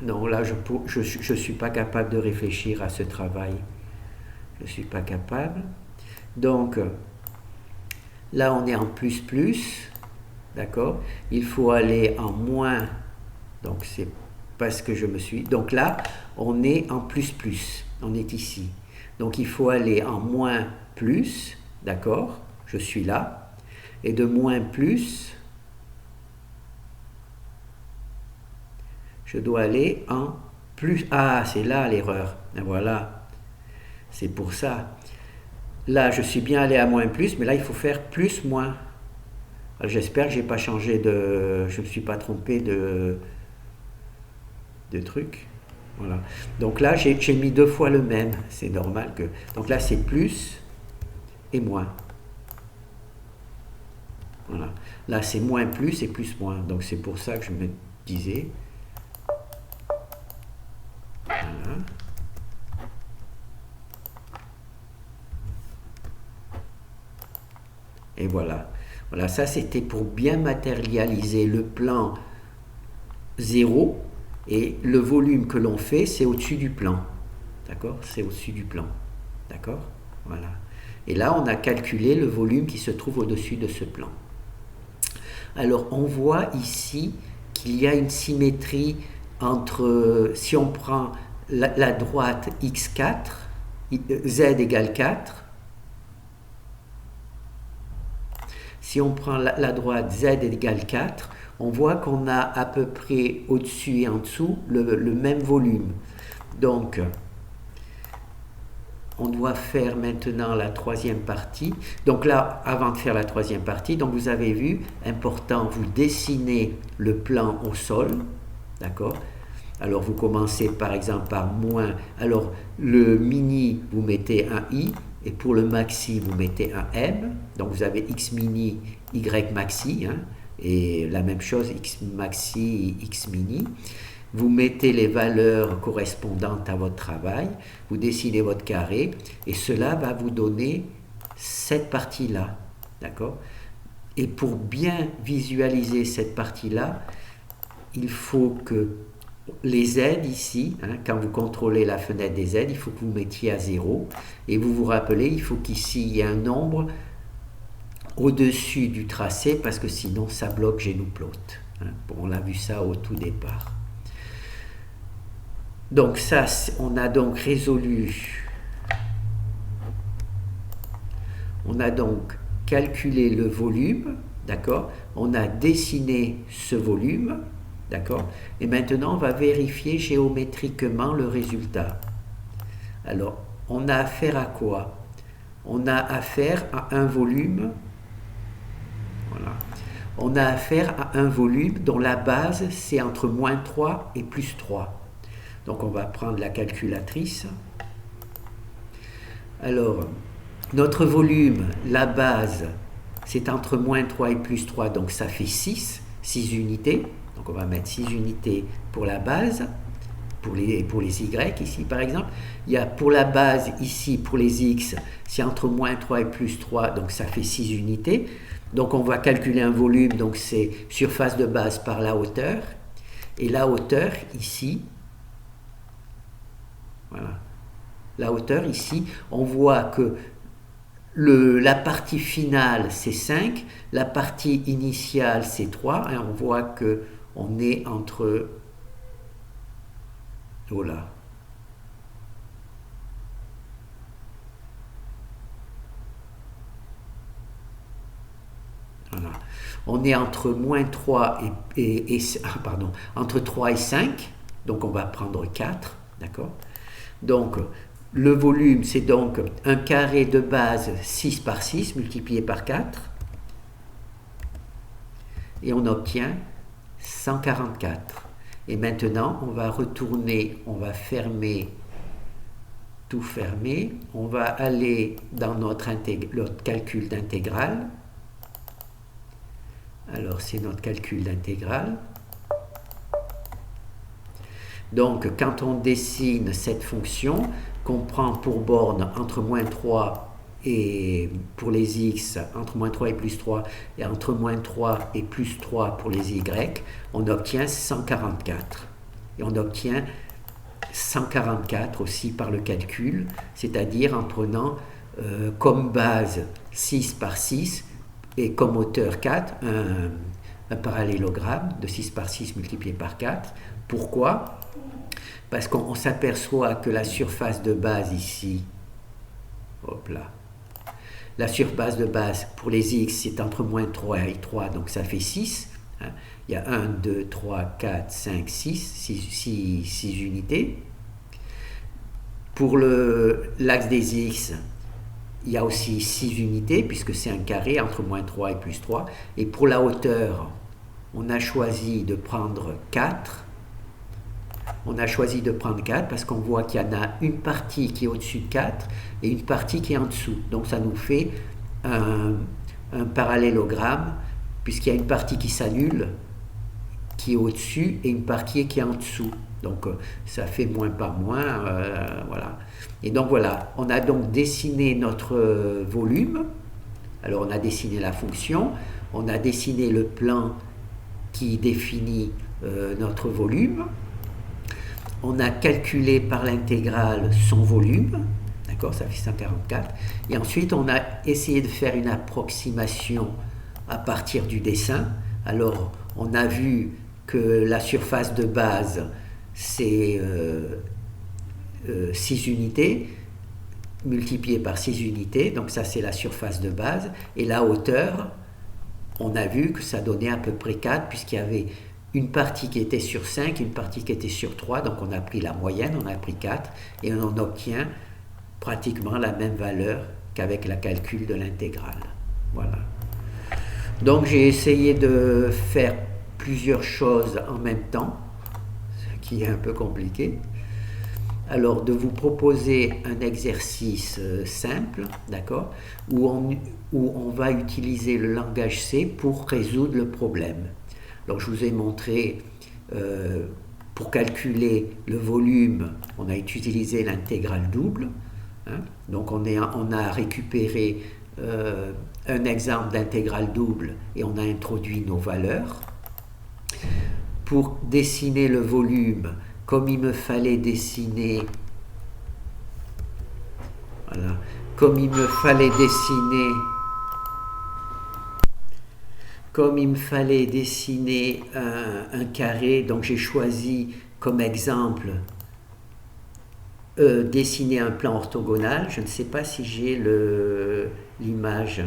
Non, là, je suis pas capable de réfléchir à ce travail. Je suis pas capable. Donc, là, on est en plus, d'accord. Il faut aller en moins. Donc, c'est parce que je me suis... Donc là, on est en plus. On est ici. Donc, il faut aller en moins plus, d'accord. Je suis là. Et de moins plus, je dois aller en plus. Ah, c'est là l'erreur. Voilà. C'est pour ça. Là, je suis bien allé à moins plus, mais là, il faut faire plus moins. J'espère que j'ai pas changé de... Je ne me suis pas trompé de truc. Voilà. Donc là, j'ai mis 2 fois le même. C'est normal que... Donc là, c'est plus et moins. Voilà. Là, c'est moins plus et plus moins. Donc c'est pour ça que je me disais... Voilà. Et voilà. Voilà, ça c'était pour bien matérialiser le plan 0 et le volume que l'on fait, c'est au-dessus du plan. D'accord? C'est au-dessus du plan. D'accord? Voilà. Et là, on a calculé le volume qui se trouve au-dessus de ce plan. Alors, on voit ici qu'il y a une symétrie entre, si on prend la droite x4, z égale 4, si on prend la droite z égale 4, on voit qu'on a à peu près au-dessus et en dessous le même volume. Donc, on doit faire maintenant la troisième partie. Donc là, avant de faire la troisième partie, donc vous avez vu, important, vous dessinez le plan au sol, d'accord? Alors vous commencez par exemple par moins, alors le mini, vous mettez un i, et pour le maxi, vous mettez un m, donc vous avez x mini, y maxi, hein, et la même chose, x maxi, x mini. Vous mettez les valeurs correspondantes à votre travail, vous dessinez votre carré, et cela va vous donner cette partie-là, d'accord? Et pour bien visualiser cette partie-là, il faut que les Z ici, hein, quand vous contrôlez la fenêtre des Z, il faut que vous mettiez à 0, et vous vous rappelez, il faut qu'ici il y ait un nombre au-dessus du tracé, parce que sinon ça bloque GNU-Plot. Hein. Bon, on a vu ça au tout départ. Donc ça, on a donc résolu, on a donc calculé le volume, d'accord? On a dessiné ce volume, d'accord? Et maintenant, on va vérifier géométriquement le résultat. Alors, on a affaire à quoi? On a affaire à un volume, voilà. On a affaire à un volume dont la base, c'est entre moins 3 et plus 3. Donc on va prendre la calculatrice. Alors, notre volume, la base, c'est entre moins 3 et plus 3, donc ça fait 6 unités. Donc on va mettre 6 unités pour la base, pour les Y ici par exemple. Il y a pour la base ici, pour les X, c'est entre moins 3 et plus 3, donc ça fait 6 unités. Donc on va calculer un volume, donc c'est surface de base par la hauteur. Et la hauteur ici, voilà. La hauteur ici, on voit que la partie finale c'est 5, la partie initiale c'est 3, et on voit que on est entre... Voilà. Voilà. On est entre moins 3 entre 3 et 5, donc on va prendre 4, d'accord? Donc, le volume, c'est donc un carré de base 6 par 6 multiplié par 4. Et on obtient 144. Et maintenant, on va retourner, on va fermer, tout fermer. On va aller dans notre calcul d'intégrale. Alors, c'est notre calcul d'intégrale. Donc, quand on dessine cette fonction, qu'on prend pour borne entre moins 3 et pour les x, entre moins 3 et plus 3, et entre moins 3 et plus 3 pour les y, on obtient 144. Et on obtient 144 aussi par le calcul, c'est-à-dire en prenant comme base 6 par 6 et comme hauteur 4, un parallélogramme de 6 par 6 multiplié par 4. Pourquoi ? Parce qu'on s'aperçoit que la surface de base ici, hop là, la surface de base pour les x, c'est entre moins 3 et 3, donc ça fait 6. Hein. Il y a 1, 2, 3, 4, 5, 6 unités. Pour l'axe des x, il y a aussi 6 unités, puisque c'est un carré entre moins 3 et plus 3. Et pour la hauteur, on a choisi de prendre 4. On a choisi de prendre 4 parce qu'on voit qu'il y en a une partie qui est au-dessus de 4 et une partie qui est en dessous. Donc ça nous fait un parallélogramme, puisqu'il y a une partie qui s'annule, qui est au-dessus, et une partie qui est en dessous. Donc ça fait moins par moins, voilà. Et donc voilà, on a donc dessiné notre volume. Alors on a dessiné la fonction, on a dessiné le plan qui définit notre volume. On a calculé par l'intégrale son volume, d'accord, ça fait 144. Et ensuite, on a essayé de faire une approximation à partir du dessin. Alors, on a vu que la surface de base, c'est 6 unités, multiplié par 6 unités. Donc ça, c'est la surface de base. Et la hauteur, on a vu que ça donnait à peu près 4, puisqu'il y avait une partie qui était sur 5, une partie qui était sur 3, donc on a pris la moyenne, on a pris 4, et on obtient pratiquement la même valeur qu'avec la calcul de l'intégrale. Voilà. Donc j'ai essayé de faire plusieurs choses en même temps, ce qui est un peu compliqué. Alors de vous proposer un exercice simple, d'accord, où on va utiliser le langage C pour résoudre le problème. Alors je vous ai montré, pour calculer le volume, on a utilisé l'intégrale double. Hein. Donc on a récupéré un exemple d'intégrale double et on a introduit nos valeurs. Pour dessiner le volume, comme il me fallait dessiner, voilà, comme il me fallait dessiner un carré, donc j'ai choisi comme exemple dessiner un plan orthogonal. Je ne sais pas si j'ai l'image.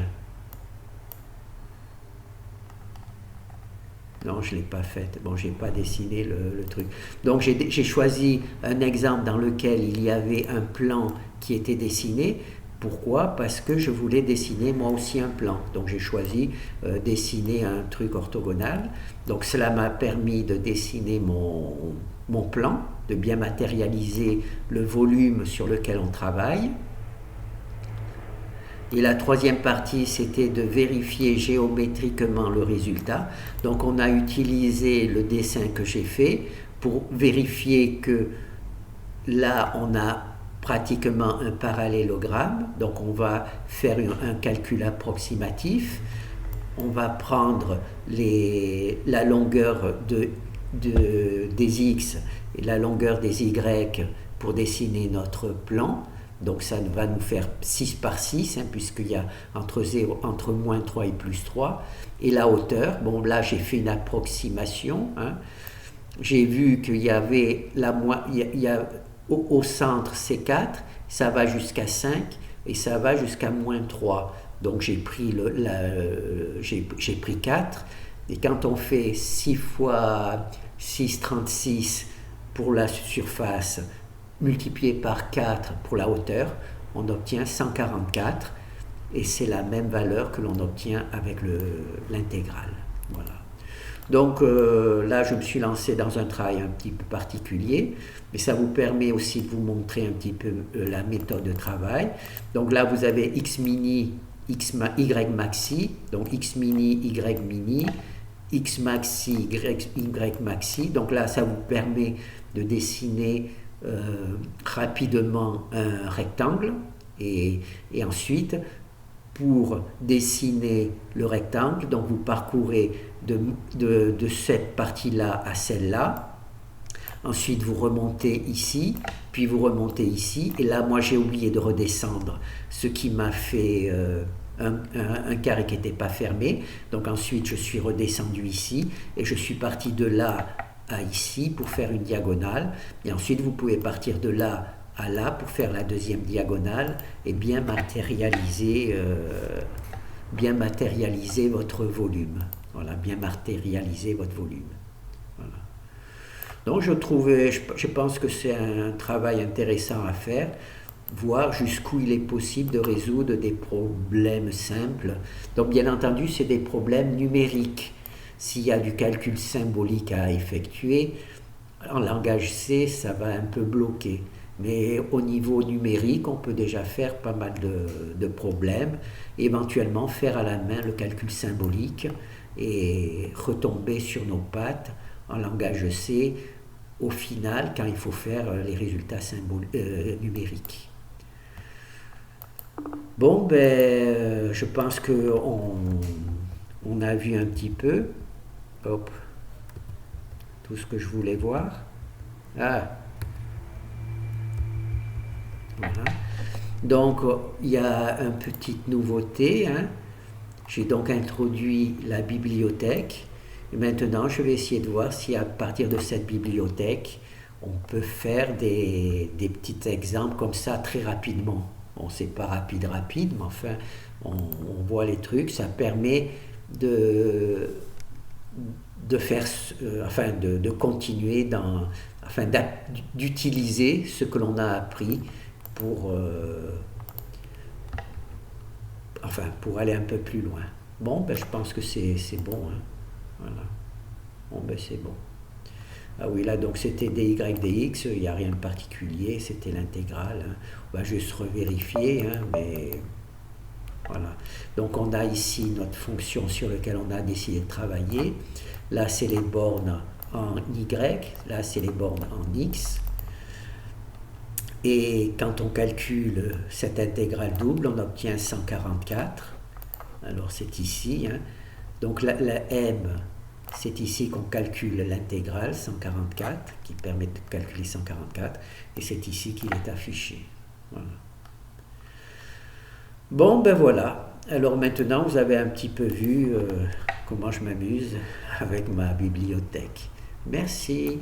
Non, je ne l'ai pas faite. Bon, je n'ai pas dessiné le truc. Donc j'ai choisi un exemple dans lequel il y avait un plan qui était dessiné. Pourquoi ? Parce que je voulais dessiner moi aussi un plan. Donc j'ai choisi dessiner un truc orthogonal. Donc cela m'a permis de dessiner mon plan, de bien matérialiser le volume sur lequel on travaille. Et la troisième partie, c'était de vérifier géométriquement le résultat. Donc on a utilisé le dessin que j'ai fait pour vérifier que là, on a pratiquement un parallélogramme. Donc on va faire un calcul approximatif. On va prendre la longueur des x et la longueur des y pour dessiner notre plan. Donc ça va nous faire 6 par 6, hein, puisqu'il y a entre moins 3 et plus 3. Et la hauteur, bon là j'ai fait une approximation. Hein. J'ai vu qu'il y avait au centre c'est 4, ça va jusqu'à 5 et ça va jusqu'à moins 3. Donc j'ai pris 4. Et quand on fait 6 fois 6, 36 pour la surface, multiplié par 4 pour la hauteur, on obtient 144, et c'est la même valeur que l'on obtient avec l'intégrale. Voilà. Donc là, je me suis lancé dans un travail un petit peu particulier, mais ça vous permet aussi de vous montrer un petit peu la méthode de travail. Donc là, vous avez X mini, Y maxi, donc X mini, Y mini, X maxi, Y maxi. Donc là, ça vous permet de dessiner rapidement un rectangle et ensuite pour dessiner le rectangle, donc vous parcourez de cette partie-là à celle-là. Ensuite, vous remontez ici, puis vous remontez ici. Et là, moi, j'ai oublié de redescendre, ce qui m'a fait un carré qui n'était pas fermé. Donc ensuite, je suis redescendu ici et je suis parti de là à ici pour faire une diagonale. Et ensuite, vous pouvez partir de là à là pour faire la deuxième diagonale et bien matérialiser votre volume. Voilà, bien matérialiser votre volume. Voilà. Donc je pense que c'est un travail intéressant à faire, voir jusqu'où il est possible de résoudre des problèmes simples. Donc bien entendu, c'est des problèmes numériques. S'il y a du calcul symbolique à effectuer, en langage C, ça va un peu bloquer. Mais au niveau numérique, on peut déjà faire pas mal de problèmes, et éventuellement faire à la main le calcul symbolique et retomber sur nos pattes en langage C au final quand il faut faire les résultats numériques. Bon, je pense qu'on a vu un petit peu tout ce que je voulais voir. Voilà. Donc il y a une petite nouveauté, hein. J'ai donc introduit la bibliothèque et maintenant je vais essayer de voir si à partir de cette bibliothèque on peut faire des petits exemples comme ça très rapidement. Bon, c'est pas rapide, mais enfin on voit les trucs, ça permet de faire, de continuer d'utiliser ce que l'on a appris pour aller un peu plus loin. Bon, je pense que c'est bon. Hein. Voilà. Bon, c'est bon. Ah oui, là, donc c'était dy, dx, il n'y a rien de particulier, c'était l'intégrale. Hein. On va juste revérifier, hein, mais voilà. Donc on a ici notre fonction sur laquelle on a décidé de travailler. Là, c'est les bornes en y, là, c'est les bornes en x. Et quand on calcule cette intégrale double, on obtient 144. Alors c'est ici. Hein. Donc la m, c'est ici qu'on calcule l'intégrale 144, qui permet de calculer 144. Et c'est ici qu'il est affiché. Voilà. Bon, voilà. Alors maintenant, vous avez un petit peu vu comment je m'amuse avec ma bibliothèque. Merci.